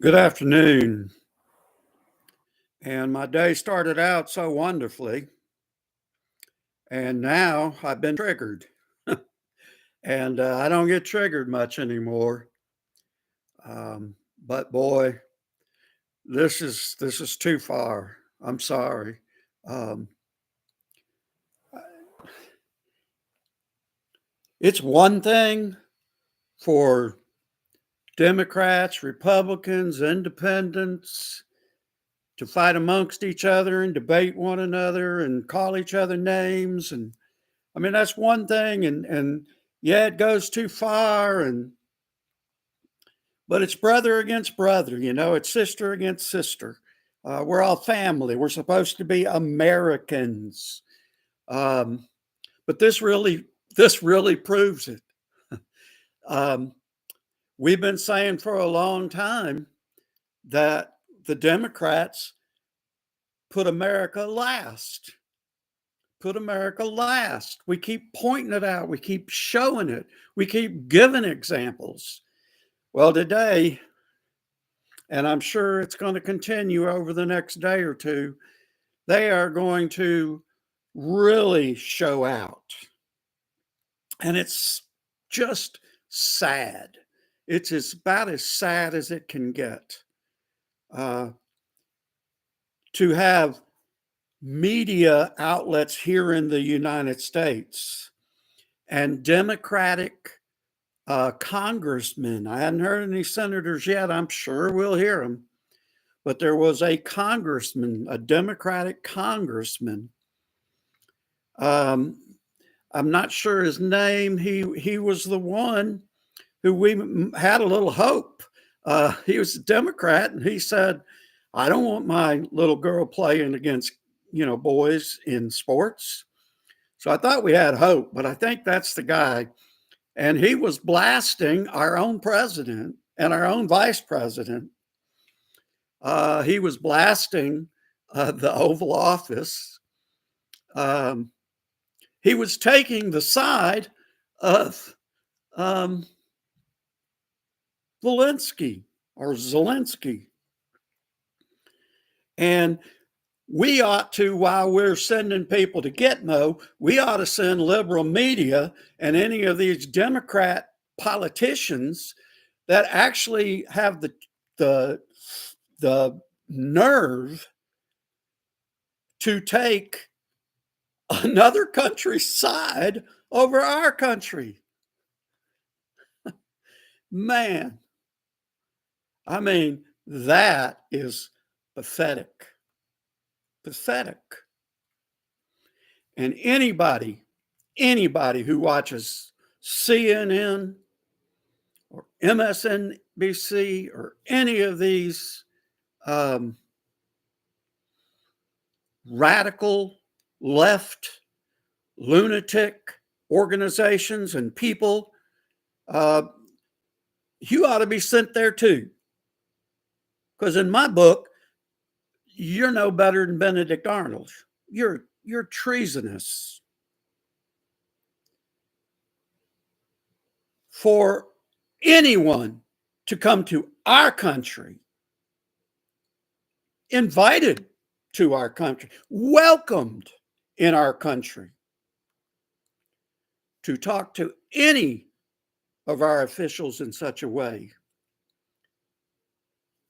Good afternoon. And my day started out so wonderfully, and now I've been triggered. And I don't get triggered much anymore. But boy, this is too far. I'm sorry. Um, it's one thing for Democrats, Republicans, independents to fight amongst each other and debate one another and call each other names. And I mean, that's one thing. And yeah, it goes too far. But it's brother against brother, it's sister against sister. We're all family. We're supposed to be Americans. Um, but this really proves it. Um, we've been saying for a long time that the Democrats put America last. Put America last. We keep pointing it out. We keep showing it. We keep giving examples. Well, today, and I'm sure it's going to continue over the next day or two, they are going to really show out. And it's just sad. It's about as sad as it can get. To have media outlets here in the United States and Democratic congressmen. I hadn't heard any senators yet. I'm sure we'll hear them. But there was a congressman, a Democratic congressman. I'm not sure his name. He was the one who we had a little hope. He was a Democrat, and he said, "I don't want my little girl playing against boys in sports." So I thought we had hope, but I think that's the guy. And he was blasting our own president and our own vice president. He was blasting the Oval Office. He was taking the side of Zelensky. And we ought to, while we're sending people to Gitmo, we ought to send liberal media and any of these Democrat politicians that actually have the nerve to take another country's side over our country. Man, I mean, that is pathetic. Pathetic. And anybody who watches CNN or MSNBC or any of these radical left lunatic organizations and people, you ought to be sent there too. Because in my book, you're no better than Benedict Arnold. You're treasonous. For anyone to come to our country, invited to our country, welcomed in our country, to talk to any of our officials in such a way,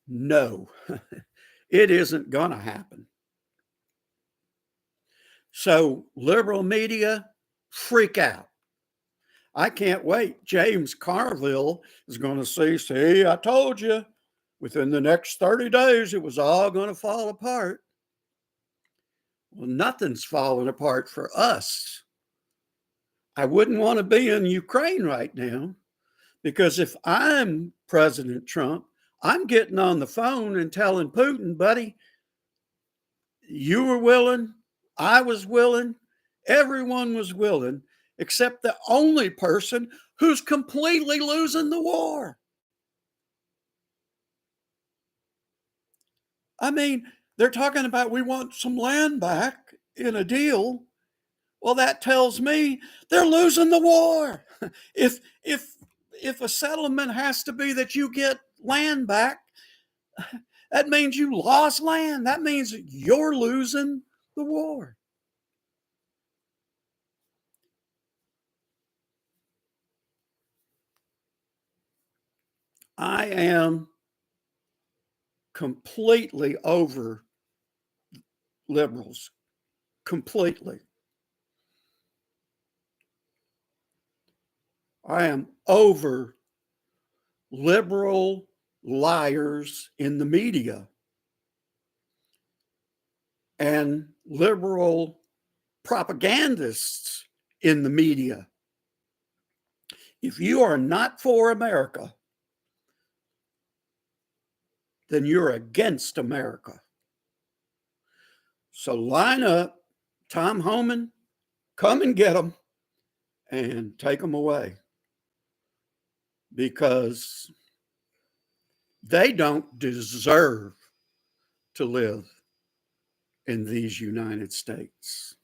no, it isn't going to happen. So liberal media, freak out. I can't wait. James Carville is going to see, I told you, within the next 30 days, it was all going to fall apart. Well, nothing's falling apart for us. I wouldn't want to be in Ukraine right now, because if I'm President Trump, I'm getting on the phone and telling Putin, buddy, you were willing, I was willing, everyone was willing, except the only person who's completely losing the war. I mean, they're talking about we want some land back in a deal. Well, that tells me they're losing the war. If a settlement has to be that you get land back, That means you lost land. That means you're losing the war. I am completely over liberals. Completely. I am over liberal liars in the media and liberal propagandists in the media. If you are not for America, then you're against America. So line up, Tom Homan, come and get them and take them away, because they don't deserve to live in these United States.